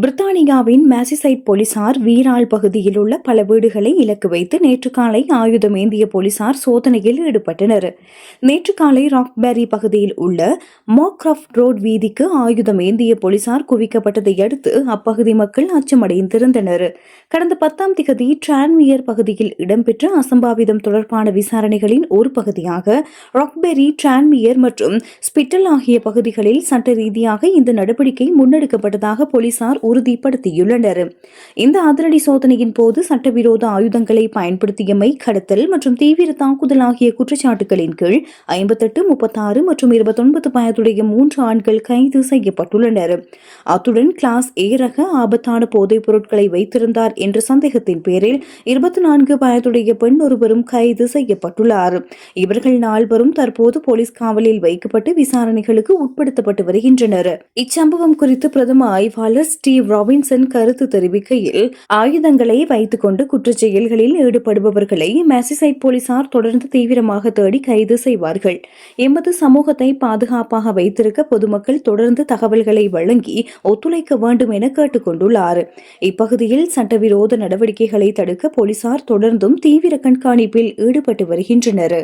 பிரித்தானியாவின் மேசிசைட் போலீசார் வீராள் பகுதியில் உள்ள பல வீடுகளை இலக்கு வைத்து நேற்று காலை ஆயுதம் ஏந்திய போலீசார் சோதனையில் ஈடுபட்டனர். நேற்று காலை ராக்பெரி பகுதியில் உள்ள மோக்ராஃப்ட் ரோட் வீதிக்கு ஆயுதம் ஏந்திய போலீசார் குவிக்கப்பட்டதை அடுத்து அப்பகுதி மக்கள் அச்சமடைந்திருந்தனர். கடந்த 10ஆம் திகதி டிரான்மியர் பகுதியில் இடம்பெற்ற அசம்பாவிதம் தொடர்பான விசாரணைகளின் ஒரு பகுதியாக ராக்பெரி, டிரான்மியர் மற்றும் ஸ்பிட்டல் ஆகிய பகுதிகளில் சட்ட ரீதியாக இந்த நடவடிக்கை முன்னெடுக்கப்பட்டதாக போலீசார் உறுதிப்படுத்தியுள்ளனர். இந்த அதிரடி சோதனையின் போது சட்டவிரோத ஆயுதங்களை பயன்படுத்தியமை, கடத்தல் மற்றும் தீவிர தாக்குதல் ஆகிய குற்றச்சாட்டுகளின் கீழ் 58, 36 மற்றும் 29 வயதுடைய 3 ஆண்கள் கைது செய்யப்பட்டுள்ளனர். அத்துடன் கிளாஸ் ஏ ரக ஆபத்தான போதைப் பொருட்களை வைத்திருந்தார் என்ற சந்தேகத்தின் பேரில் 24 வயதுடைய பெண் ஒருவரும் கைது செய்யப்பட்டுள்ளார். இவர்கள் 4 தற்போது போலீஸ் காவலில் வைக்கப்பட்டு விசாரணைகளுக்கு உட்படுத்தப்பட்டு வருகின்றனர். இச்சம்பவம் குறித்து பிரதம ஆய்வாளர் ஸ்டீவ் ராபின்சன் கருத்து தெரிவிக்கையில், ஆயுதங்களை வைத்துக் கொண்டு குற்றச் செயல்களில் ஈடுபடுபவர்களை மேசிசைட் போலீசார் தொடர்ந்து தீவிரமாக தேடி கைது செய்வார்கள். எமது சமூகத்தை பாதுகாப்பாக வைத்திருக்க பொதுமக்கள் தொடர்ந்து தகவல்களை வழங்கி ஒத்துழைக்க வேண்டும் என கேட்டுக் கொண்டுள்ளார். இப்பகுதியில் சட்டவிரோத நடவடிக்கைகளை தடுக்க போலீசார் தொடர்ந்தும் தீவிர கண்காணிப்பில் ஈடுபட்டு வருகின்றனர்.